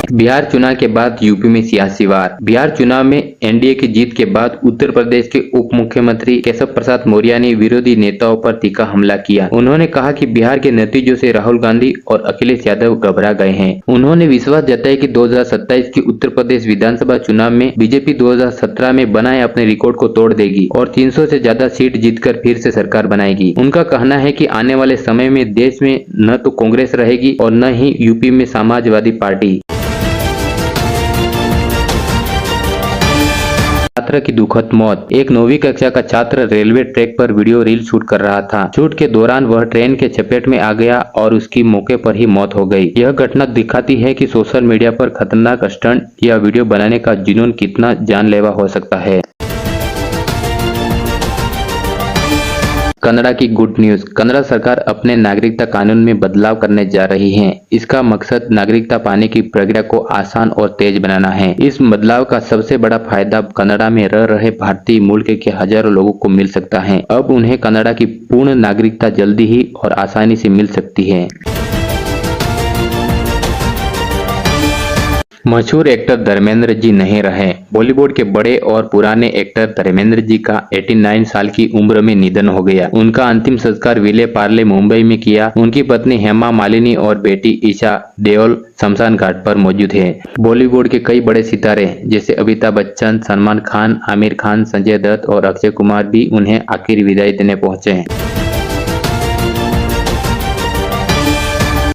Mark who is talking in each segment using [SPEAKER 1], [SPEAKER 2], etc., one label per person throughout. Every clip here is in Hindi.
[SPEAKER 1] बिहार चुनाव के बाद यूपी में सियासी वार। बिहार चुनाव में एनडीए की जीत के बाद उत्तर प्रदेश के उप मुख्यमंत्री केशव प्रसाद मौर्य ने विरोधी नेताओं पर तीखा हमला किया। उन्होंने कहा कि बिहार के नतीजों से राहुल गांधी और अखिलेश यादव घबरा गए हैं। उन्होंने विश्वास जताया कि 2027 के उत्तर प्रदेश विधानसभा चुनाव में बीजेपी 2017 में बनाए अपने रिकॉर्ड को तोड़ देगी और 300 से ज्यादा सीट जीतकर फिर से सरकार बनाएगी। उनका कहना है कि आने वाले समय में देश में न तो कांग्रेस रहेगी और न ही यूपी में समाजवादी पार्टी। छात्र की दुखद मौत। एक 9वीं कक्षा का छात्र रेलवे ट्रैक पर वीडियो रील शूट कर रहा था। शूट के दौरान वह ट्रेन के चपेट में आ गया और उसकी मौके पर ही मौत हो गई। यह घटना दिखाती है कि सोशल मीडिया पर खतरनाक स्टंट या वीडियो बनाने का जुनून कितना जानलेवा हो सकता है। कनाडा की गुड न्यूज। कनाडा सरकार अपने नागरिकता कानून में बदलाव करने जा रही है। इसका मकसद नागरिकता पाने की प्रक्रिया को आसान और तेज बनाना है। इस बदलाव का सबसे बड़ा फायदा कनाडा में रह रहे भारतीय मूल के हजारों लोगों को मिल सकता है। अब उन्हें कनाडा की पूर्ण नागरिकता जल्दी ही और आसानी से मिल सकती है। मशहूर एक्टर धर्मेंद्र जी नहीं रहे। बॉलीवुड के बड़े और पुराने एक्टर धर्मेंद्र जी का 89 साल की उम्र में निधन हो गया। उनका अंतिम संस्कार विले पार्ले मुंबई में किया। उनकी पत्नी हेमा मालिनी और बेटी ईशा देओल शमशान घाट पर मौजूद है। बॉलीवुड के कई बड़े सितारे जैसे अमिताभ बच्चन, सलमान खान, आमिर खान, संजय दत्त और अक्षय कुमार भी उन्हें आखिरी विदाई देने पहुंचे हैं।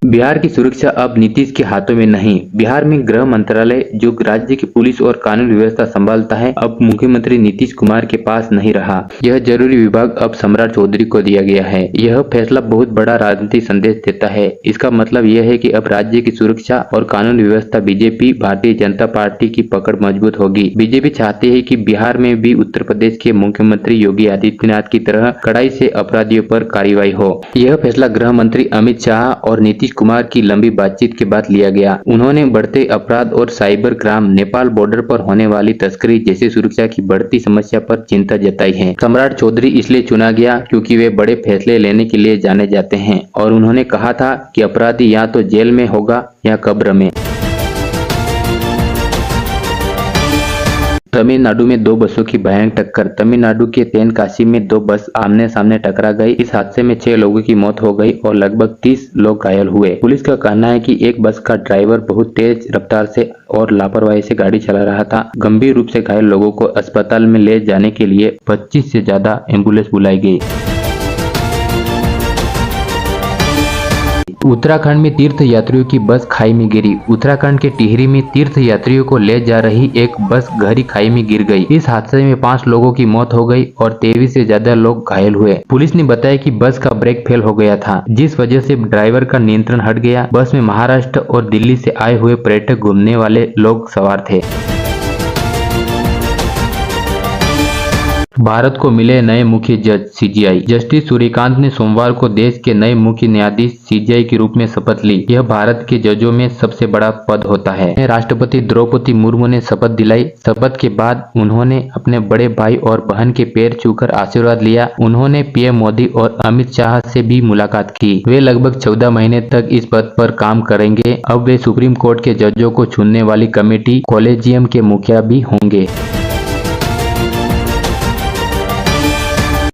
[SPEAKER 1] बिहार की सुरक्षा अब नीतीश के हाथों में नहीं। बिहार में गृह मंत्रालय जो राज्य की पुलिस और कानून व्यवस्था संभालता है अब मुख्यमंत्री नीतीश कुमार के पास नहीं रहा। यह जरूरी विभाग अब सम्राट चौधरी को दिया गया है। यह फैसला बहुत बड़ा राजनीतिक संदेश देता है। इसका मतलब यह है कि अब राज्य की सुरक्षा और कानून व्यवस्था बीजेपी भारतीय जनता पार्टी की पकड़ मजबूत होगी। बीजेपी चाहती है कि बिहार में भी उत्तर प्रदेश के मुख्यमंत्री योगी आदित्यनाथ की तरह कड़ाई से अपराधियों पर कार्रवाई हो। यह फैसला गृह मंत्री अमित शाह और नीतीश कुमार की लंबी बातचीत के बाद लिया गया। उन्होंने बढ़ते अपराध और साइबर क्राइम, नेपाल बॉर्डर पर होने वाली तस्करी जैसी सुरक्षा की बढ़ती समस्या पर चिंता जताई है। सम्राट चौधरी इसलिए चुना गया क्योंकि वे बड़े फैसले लेने के लिए जाने जाते हैं और उन्होंने कहा था कि अपराधी या तो जेल में होगा या कब्र में। तमिलनाडु में दो बसों की भयानक टक्कर। तमिलनाडु के तेनकासी में दो बस आमने सामने टकरा गई। इस हादसे में 6 लोगों की मौत हो गई और लगभग 30 लोग घायल हुए। पुलिस का कहना है कि एक बस का ड्राइवर बहुत तेज रफ्तार से और लापरवाही से गाड़ी चला रहा था। गंभीर रूप से घायल लोगों को अस्पताल में ले जाने के लिए 25 से ज्यादा एम्बुलेंस बुलाई गई। उत्तराखंड में तीर्थ यात्रियों की बस खाई में गिरी। उत्तराखंड के टिहरी में तीर्थ यात्रियों को ले जा रही एक बस गहरी खाई में गिर गई। इस हादसे में 5 लोगों की मौत हो गई और 23 से ज्यादा लोग घायल हुए। पुलिस ने बताया कि बस का ब्रेक फेल हो गया था, जिस वजह से ड्राइवर का नियंत्रण हट गया। बस में महाराष्ट्र और दिल्ली से आए हुए पर्यटक घूमने वाले लोग सवार थे। भारत को मिले नए मुख्य जज सीजीआई। जस्टिस सूर्यकांत ने सोमवार को देश के नए मुख्य न्यायाधीश सीजीआई के रूप में शपथ ली। यह भारत के जजों में सबसे बड़ा पद होता है। राष्ट्रपति द्रौपदी मुर्मू ने शपथ दिलाई। शपथ के बाद उन्होंने अपने बड़े भाई और बहन के पैर छूकर आशीर्वाद लिया। उन्होंने पीएम मोदी और अमित शाह से भी मुलाकात की। वे लगभग 14 महीने तक इस पद पर काम करेंगे। अब वे सुप्रीम कोर्ट के जजों को चुनने वाली कमेटी कॉलेजियम के मुखिया भी होंगे।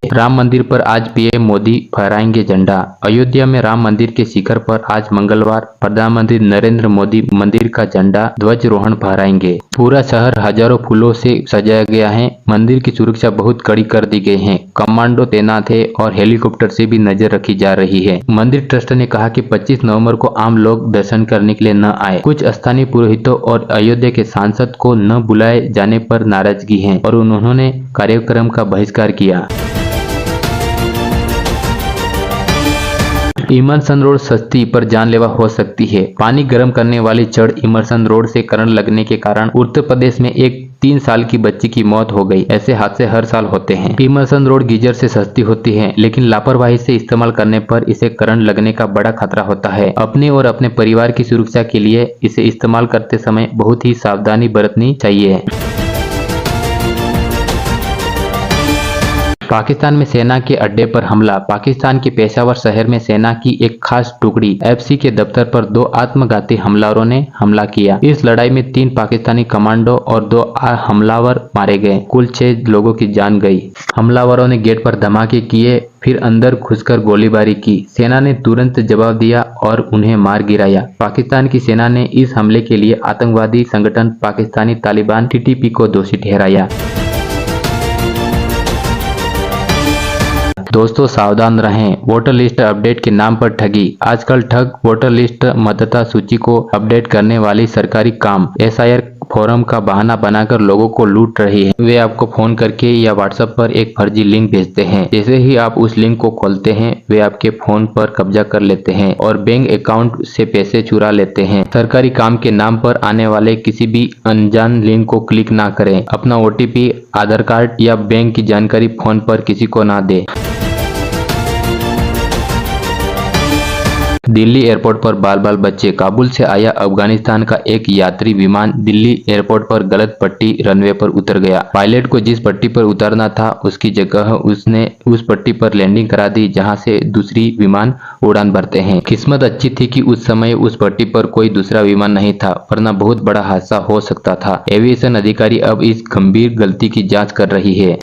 [SPEAKER 1] राम मंदिर पर आज पीएम मोदी फहराएंगे झंडा। अयोध्या में राम मंदिर के शिखर पर आज मंगलवार प्रधानमंत्री नरेंद्र मोदी मंदिर का झंडा ध्वजारोहण फहराएंगे। पूरा शहर हजारों फूलों से सजाया गया है। मंदिर की सुरक्षा बहुत कड़ी कर दी गई है। कमांडो तैनात है और हेलीकॉप्टर से भी नजर रखी जा रही है। मंदिर ट्रस्ट ने कहा कि 25 नवंबर को आम लोग दर्शन करने के लिए न आए। कुछ स्थानीय पुरोहितों और अयोध्या के सांसद को न बुलाए जाने पर नाराजगी है और उन्होंने कार्यक्रम का बहिष्कार किया। इमर्सन रोड सस्ती पर जानलेवा हो सकती है। पानी गर्म करने वाली चढ़ इमर्सन रोड से करंट लगने के कारण उत्तर प्रदेश में एक 3 साल की बच्ची की मौत हो गई। ऐसे हादसे हर साल होते हैं। इमर्सन रोड गीजर से सस्ती होती है, लेकिन लापरवाही से इस्तेमाल करने पर इसे करंट लगने का बड़ा खतरा होता है। अपने और अपने परिवार की सुरक्षा के लिए इसे इस्तेमाल करते समय बहुत ही सावधानी बरतनी चाहिए। पाकिस्तान में सेना के अड्डे पर हमला। पाकिस्तान के पेशावर शहर में सेना की एक खास टुकड़ी एफसी के दफ्तर पर 2 आत्मघाती हमलावरों ने हमला किया। इस लड़ाई में 3 पाकिस्तानी कमांडो और 2 हमलावर मारे गए। कुल 6 लोगों की जान गई। हमलावरों ने गेट पर धमाके किए, फिर अंदर घुसकर गोलीबारी की। सेना ने तुरंत जवाब दिया और उन्हें मार गिराया। पाकिस्तान की सेना ने इस हमले के लिए आतंकवादी संगठन पाकिस्तानी तालिबान टीटीपी को दोषी ठहराया। दोस्तों सावधान रहें, वोटर लिस्ट अपडेट के नाम पर ठगी। आजकल ठग वोटर लिस्ट मतदाता सूची को अपडेट करने वाली सरकारी काम SIR फॉर्म का बहाना बनाकर लोगों को लूट रही है। वे आपको फोन करके या व्हाट्सएप पर एक फर्जी लिंक भेजते हैं। जैसे ही आप उस लिंक को खोलते हैं, वे आपके फोन पर कब्जा कर लेते हैं और बैंक अकाउंट से पैसे चुरा लेते हैं। सरकारी काम के नाम पर आने वाले किसी भी अनजान लिंक को क्लिक ना करें। अपना OTP, आधार कार्ड या बैंक की जानकारी फोन पर किसी को ना दें। दिल्ली एयरपोर्ट पर बाल बच्चे। काबुल से आया अफगानिस्तान का एक यात्री विमान दिल्ली एयरपोर्ट पर गलत पट्टी रनवे पर उतर गया। पायलट को जिस पट्टी पर उतरना था उसकी जगह उसने उस पट्टी पर लैंडिंग करा दी जहां से दूसरी विमान उड़ान भरते हैं। किस्मत अच्छी थी कि उस समय उस पट्टी पर कोई दूसरा विमान नहीं था, वरना बहुत बड़ा हादसा हो सकता था। एविएशन अधिकारी अब इस गंभीर गलती की जांच कर रही है।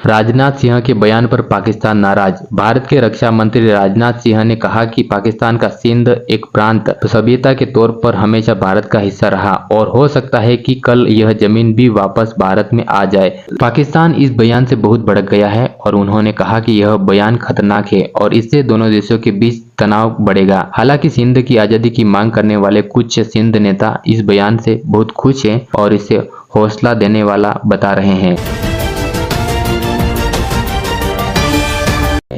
[SPEAKER 1] राजनाथ सिंह के बयान पर पाकिस्तान नाराज। भारत के रक्षा मंत्री राजनाथ सिंह ने कहा कि पाकिस्तान का सिंध एक प्रांत सभ्यता के तौर पर हमेशा भारत का हिस्सा रहा और हो सकता है कि कल यह जमीन भी वापस भारत में आ जाए। पाकिस्तान इस बयान से बहुत भड़क गया है और उन्होंने कहा कि यह बयान खतरनाक है और इससे दोनों देशों के बीच तनाव बढ़ेगा। हालांकि सिंध की आजादी की मांग करने वाले कुछ सिंध नेता इस बयान से बहुत खुश हैं और इसे हौसला देने वाला बता रहे हैं।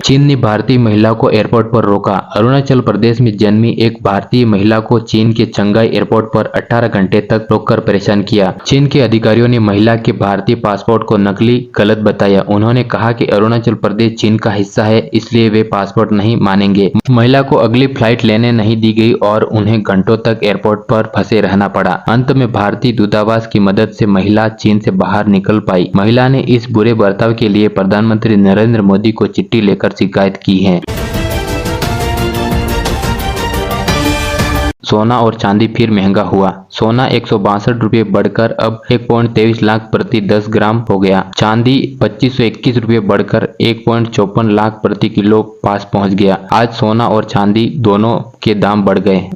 [SPEAKER 1] चीन ने भारतीय महिला को एयरपोर्ट पर रोका। अरुणाचल प्रदेश में जन्मी एक भारतीय महिला को चीन के चंगाई एयरपोर्ट पर 18 घंटे तक रोककर परेशान किया। चीन के अधिकारियों ने महिला के भारतीय पासपोर्ट को नकली गलत बताया। उन्होंने कहा कि अरुणाचल प्रदेश चीन का हिस्सा है, इसलिए वे पासपोर्ट नहीं मानेंगे। महिला को अगली फ्लाइट लेने नहीं दी गई और उन्हें घंटों तक एयरपोर्ट पर फंसे रहना पड़ा। अंत में भारतीय दूतावास की मदद से महिला चीन से बाहर निकल पाई। महिला ने इस बुरे बर्ताव के लिए प्रधानमंत्री नरेंद्र मोदी को चिट्ठी लेकर शिकायत की है। सोना और चांदी फिर महंगा हुआ। सोना 162 रुपये बढ़कर अब 1.23 लाख प्रति 10 ग्राम हो गया। चांदी 2521 रुपये बढ़कर 1.54 लाख प्रति किलो पास पहुंच गया। आज सोना और चांदी दोनों के दाम बढ़ गए।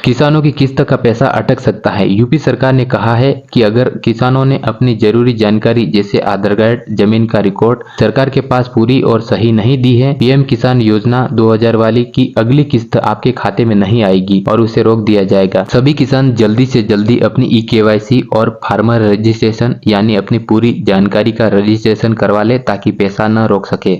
[SPEAKER 1] किसानों की किस्त का पैसा अटक सकता है। यूपी सरकार ने कहा है कि अगर किसानों ने अपनी जरूरी जानकारी जैसे आधार कार्ड, जमीन का रिकॉर्ड सरकार के पास पूरी और सही नहीं दी है, PM किसान योजना 2000 वाली की अगली किस्त आपके खाते में नहीं आएगी और उसे रोक दिया जाएगा। सभी किसान जल्दी से जल्दी अपनी eKYC और फार्मर रजिस्ट्रेशन यानी अपनी पूरी जानकारी का रजिस्ट्रेशन करवा ले ताकि पैसा न रोक सके।